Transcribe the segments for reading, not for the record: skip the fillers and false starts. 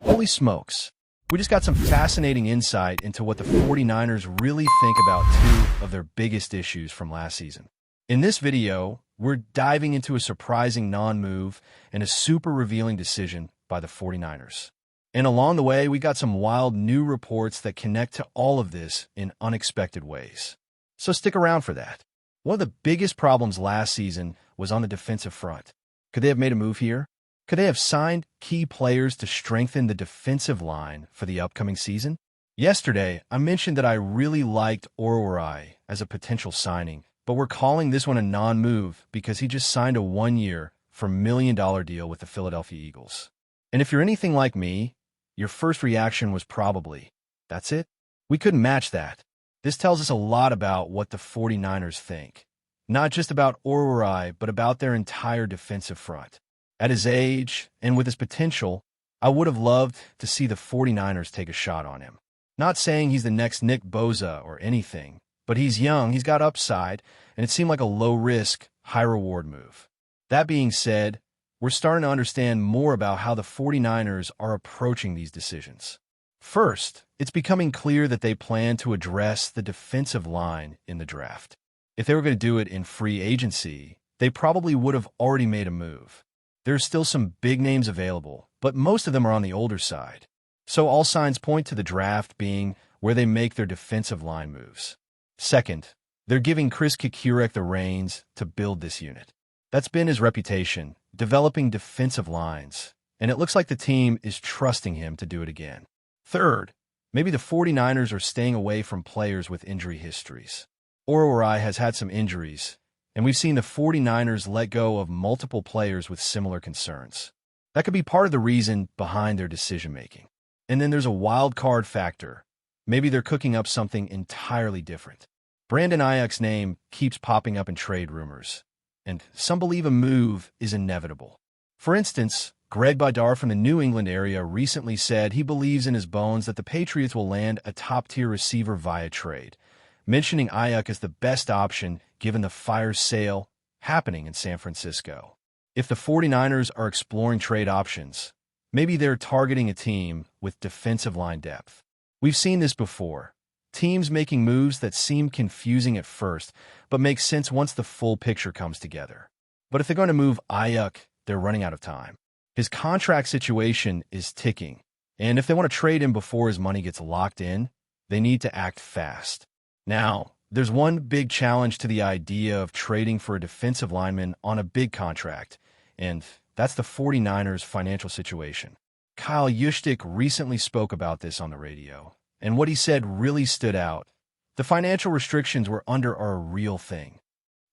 Holy smokes. We just got some fascinating insight into what the 49ers really think about two of their biggest issues from last season. In this video, we're diving into a surprising non-move and a super revealing decision by the 49ers. And along the way, we got some wild new reports that connect to all of this in unexpected ways. So stick around for that. One of the biggest problems last season was on the defensive front. Could they have made a move here? Could they have signed key players to strengthen the defensive line for the upcoming season? Yesterday, I mentioned that I really liked Orwarai as a potential signing, but we're calling this one a non-move because he just signed a one-year for $1 million deal with the Philadelphia Eagles. And if you're anything like me, your first reaction was probably, that's it? We couldn't match that. This tells us a lot about what the 49ers think. Not just about Orwarai, but about their entire defensive front. At his age, and with his potential, I would have loved to see the 49ers take a shot on him. Not saying he's the next Nick Bosa or anything, but he's young, he's got upside, and it seemed like a low-risk, high-reward move. That being said, we're starting to understand more about how the 49ers are approaching these decisions. First, it's becoming clear that they plan to address the defensive line in the draft. If they were going to do it in free agency, they probably would have already made a move. There are still some big names available, but most of them are on the older side. So all signs point to the draft being where they make their defensive line moves. Second, they're giving Chris Kukurek the reins to build this unit. That's been his reputation, developing defensive lines, and it looks like the team is trusting him to do it again. Third, maybe the 49ers are staying away from players with injury histories. Orwarai has had some injuries, and we've seen the 49ers let go of multiple players with similar concerns. That could be part of the reason behind their decision-making. And then there's a wild card factor. Maybe they're cooking up something entirely different. Brandon Ayuk's name keeps popping up in trade rumors, and some believe a move is inevitable. For instance, Greg Badar from the New England area recently said he believes in his bones that the Patriots will land a top-tier receiver via trade, mentioning Ayuk as the best option given the fire sale happening in San Francisco. If the 49ers are exploring trade options, maybe they're targeting a team with defensive line depth. We've seen this before. Teams making moves that seem confusing at first, but make sense once the full picture comes together. But if they're going to move Ayuk, they're running out of time. His contract situation is ticking, and if they want to trade him before his money gets locked in, they need to act fast. Now, there's one big challenge to the idea of trading for a defensive lineman on a big contract, and that's the 49ers' financial situation. Kyle Juszczyk recently spoke about this on the radio, and what he said really stood out. The financial restrictions we're under are a real thing.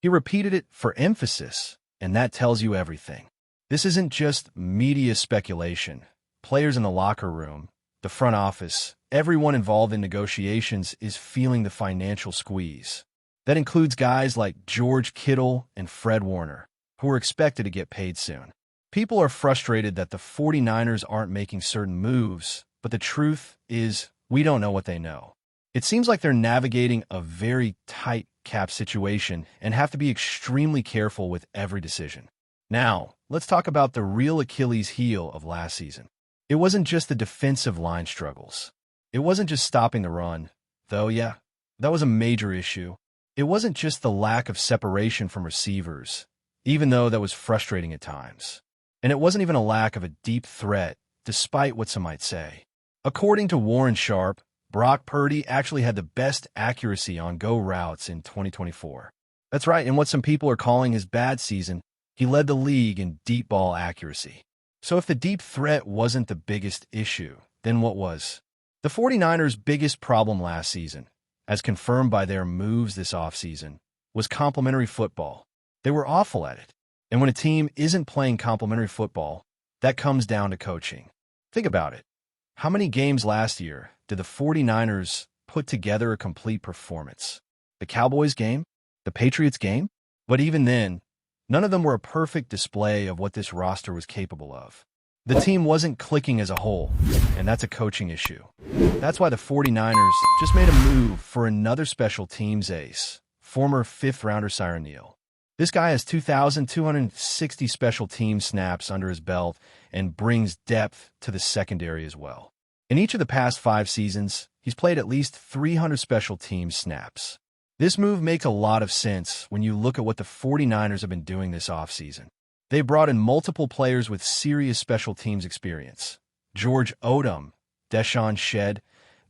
He repeated it for emphasis, and that tells you everything. This isn't just media speculation. Players in the locker room, the front office, everyone involved in negotiations is feeling the financial squeeze. That includes guys like George Kittle and Fred Warner, who are expected to get paid soon. People are frustrated that the 49ers aren't making certain moves, but the truth is we don't know what they know. It seems like they're navigating a very tight cap situation and have to be extremely careful with every decision. Now, let's talk about the real Achilles heel of last season. It wasn't just the defensive line struggles. It wasn't just stopping the run, though, yeah, that was a major issue. It wasn't just the lack of separation from receivers, even though that was frustrating at times. And it wasn't even a lack of a deep threat, despite what some might say. According to Warren Sharp, Brock Purdy actually had the best accuracy on go routes in 2024. That's right, in what some people are calling his bad season, he led the league in deep ball accuracy. So if the deep threat wasn't the biggest issue, then what was? The 49ers' biggest problem last season, as confirmed by their moves this offseason, was complementary football. They were awful at it. And when a team isn't playing complementary football, that comes down to coaching. Think about it. How many games last year did the 49ers put together a complete performance? The Cowboys game? The Patriots game? But even then, none of them were a perfect display of what this roster was capable of. The team wasn't clicking as a whole, and that's a coaching issue. That's why the 49ers just made a move for another special teams ace, former fifth-rounder Siran Neal. This guy has 2,260 special team snaps under his belt and brings depth to the secondary as well. In each of the past 5 seasons, he's played at least 300 special team snaps. This move makes a lot of sense when you look at what the 49ers have been doing this offseason. They brought in multiple players with serious special teams experience. George Odom, Deshaun Shedd,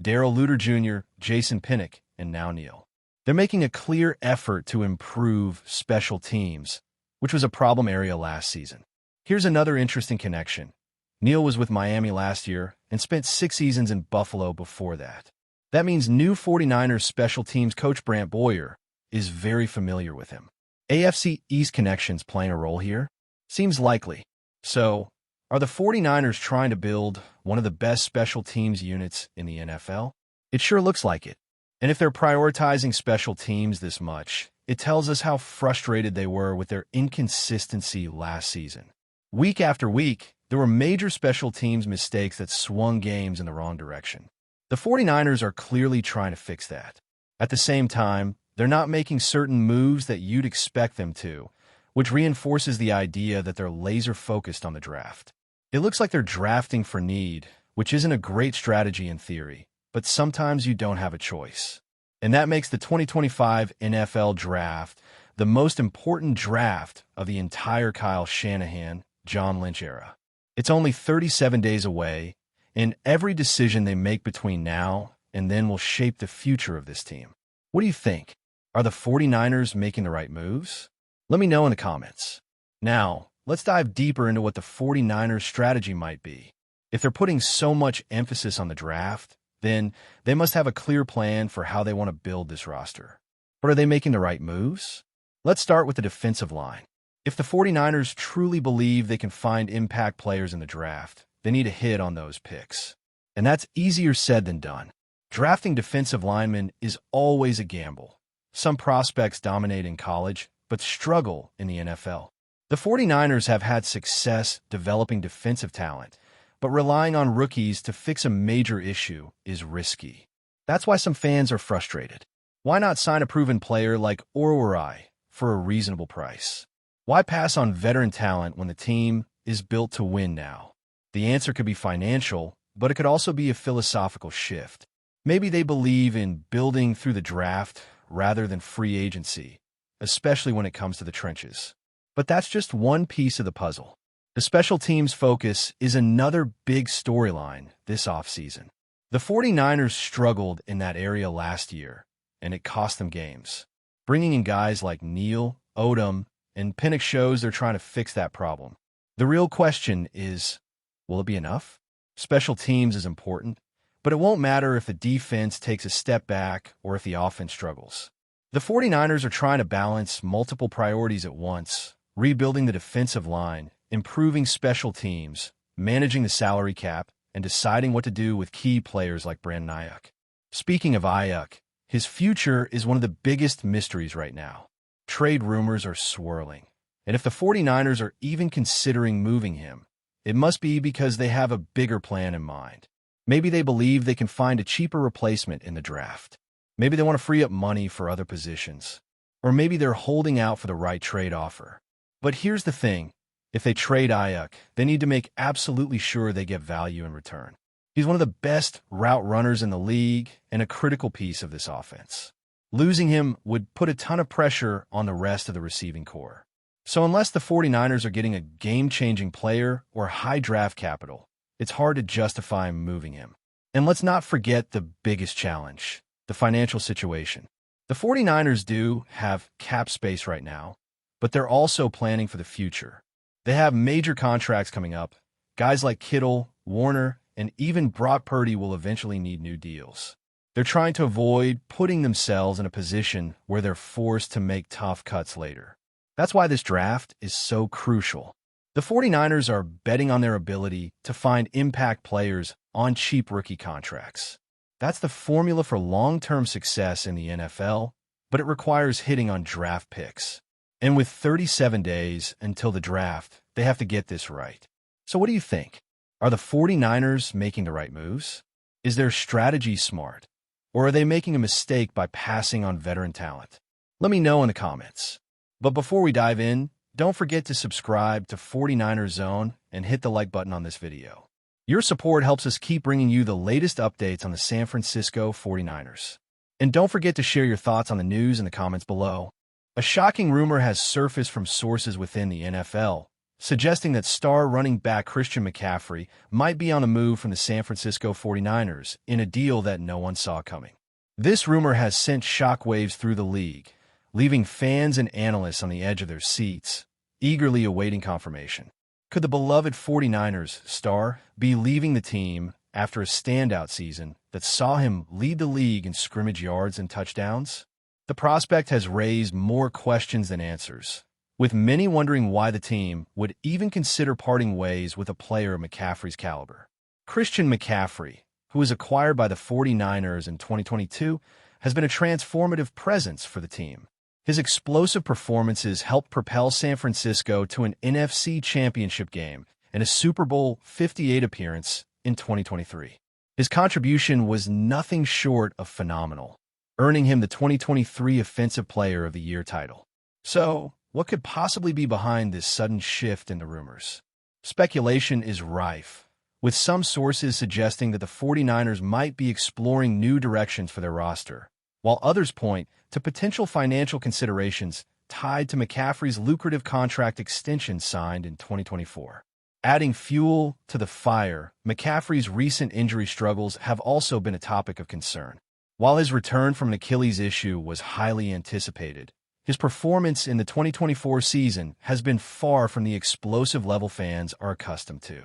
Darrell Luter Jr., Jason Pinnock, and now Neal. They're making a clear effort to improve special teams, which was a problem area last season. Here's another interesting connection. Neal was with Miami last year and spent 6 seasons in Buffalo before that. That means new 49ers special teams coach Brant Boyer is very familiar with him. AFC East connections playing a role here? Seems likely. So, are the 49ers trying to build one of the best special teams units in the NFL? It sure looks like it. And if they're prioritizing special teams this much, it tells us how frustrated they were with their inconsistency last season. Week after week, there were major special teams mistakes that swung games in the wrong direction. The 49ers are clearly trying to fix that. At the same time, they're not making certain moves that you'd expect them to, which reinforces the idea that they're laser-focused on the draft. It looks like they're drafting for need, which isn't a great strategy in theory, but sometimes you don't have a choice. And that makes the 2025 NFL Draft the most important draft of the entire Kyle Shanahan, John Lynch era. It's only 37 days away, and every decision they make between now and then will shape the future of this team. What do you think? Are the 49ers making the right moves? Let me know in the comments. Now, let's dive deeper into what the 49ers strategy might be. If they're putting so much emphasis on the draft, then they must have a clear plan for how they want to build this roster. But are they making the right moves? Let's start with the defensive line. If the 49ers truly believe they can find impact players in the draft, they need to hit on those picks. And that's easier said than done. Drafting defensive linemen is always a gamble. Some prospects dominate in college, but struggle in the NFL. The 49ers have had success developing defensive talent, but relying on rookies to fix a major issue is risky. That's why some fans are frustrated. Why not sign a proven player like Oruwariye for a reasonable price? Why pass on veteran talent when the team is built to win now? The answer could be financial, but it could also be a philosophical shift. Maybe they believe in building through the draft rather than free agency, especially when it comes to the trenches. But that's just one piece of the puzzle. The special teams focus is another big storyline this offseason. The 49ers struggled in that area last year, and it cost them games. Bringing in guys like Neal, Odom, and Pinnock shows they're trying to fix that problem. The real question is, will it be enough? Special teams is important, but it won't matter if the defense takes a step back or if the offense struggles. The 49ers are trying to balance multiple priorities at once, rebuilding the defensive line, improving special teams, managing the salary cap, and deciding what to do with key players like Brandon Ayuk. Speaking of Ayuk, his future is one of the biggest mysteries right now. Trade rumors are swirling, and if the 49ers are even considering moving him, it must be because they have a bigger plan in mind. Maybe they believe they can find a cheaper replacement in the draft. Maybe they want to free up money for other positions. Or maybe they're holding out for the right trade offer. But here's the thing. If they trade Ayuk, they need to make absolutely sure they get value in return. He's one of the best route runners in the league and a critical piece of this offense. Losing him would put a ton of pressure on the rest of the receiving core. So unless the 49ers are getting a game-changing player or high draft capital, it's hard to justify moving him. And let's not forget the biggest challenge, the financial situation. The 49ers do have cap space right now, but they're also planning for the future. They have major contracts coming up. Guys like Kittle, Warner, and even Brock Purdy will eventually need new deals. They're trying to avoid putting themselves in a position where they're forced to make tough cuts later. That's why this draft is so crucial. The 49ers are betting on their ability to find impact players on cheap rookie contracts. That's the formula for long-term success in the NFL, but it requires hitting on draft picks. And with 37 days until the draft, they have to get this right. So what do you think? Are the 49ers making the right moves? Is their strategy smart? Or are they making a mistake by passing on veteran talent? Let me know in the comments. But before we dive in, don't forget to subscribe to 49ers Zone and hit the like button on this video. Your support helps us keep bringing you the latest updates on the San Francisco 49ers. And don't forget to share your thoughts on the news in the comments below. A shocking rumor has surfaced from sources within the NFL, suggesting that star running back Christian McCaffrey might be on a move from the San Francisco 49ers in a deal that no one saw coming. This rumor has sent shockwaves through the league, leaving fans and analysts on the edge of their seats, eagerly awaiting confirmation. Could the beloved 49ers star be leaving the team after a standout season that saw him lead the league in scrimmage yards and touchdowns? The prospect has raised more questions than answers, with many wondering why the team would even consider parting ways with a player of McCaffrey's caliber. Christian McCaffrey, who was acquired by the 49ers in 2022, has been a transformative presence for the team. His explosive performances helped propel San Francisco to an NFC Championship game and a Super Bowl 58 appearance in 2023. His contribution was nothing short of phenomenal, earning him the 2023 Offensive Player of the Year title. So, what could possibly be behind this sudden shift in the rumors? Speculation is rife, with some sources suggesting that the 49ers might be exploring new directions for their roster, while others point to potential financial considerations tied to McCaffrey's lucrative contract extension signed in 2024. Adding fuel to the fire, McCaffrey's recent injury struggles have also been a topic of concern. While his return from an Achilles issue was highly anticipated, his performance in the 2024 season has been far from the explosive level fans are accustomed to.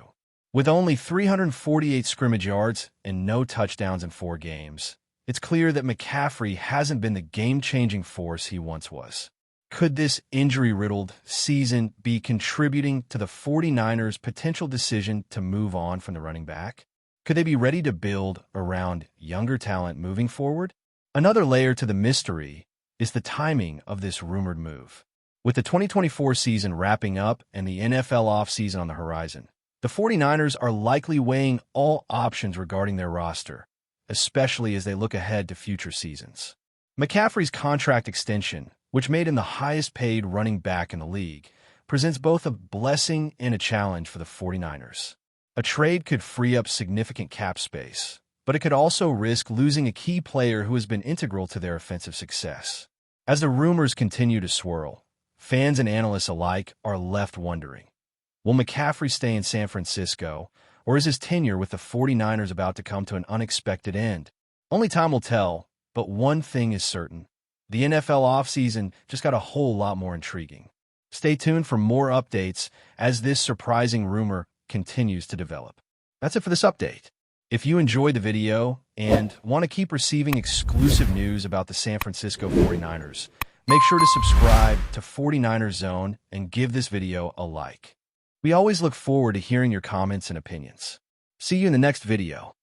With only 348 scrimmage yards and no touchdowns in 4 games, it's clear that McCaffrey hasn't been the game-changing force he once was. Could this injury-riddled season be contributing to the 49ers' potential decision to move on from the running back? Could they be ready to build around younger talent moving forward? Another layer to the mystery is the timing of this rumored move. With the 2024 season wrapping up and the NFL offseason on the horizon, the 49ers are likely weighing all options regarding their roster, especially as they look ahead to future seasons. McCaffrey's contract extension, which made him the highest-paid running back in the league, presents both a blessing and a challenge for the 49ers. A trade could free up significant cap space, but it could also risk losing a key player who has been integral to their offensive success. As the rumors continue to swirl, fans and analysts alike are left wondering, will McCaffrey stay in San Francisco, or is his tenure with the 49ers about to come to an unexpected end? Only time will tell, but one thing is certain. The NFL offseason just got a whole lot more intriguing. Stay tuned for more updates as this surprising rumor continues to develop. That's it for this update. If you enjoyed the video and want to keep receiving exclusive news about the San Francisco 49ers, make sure to subscribe to 49ers Zone and give this video a like. We always look forward to hearing your comments and opinions. See you in the next video.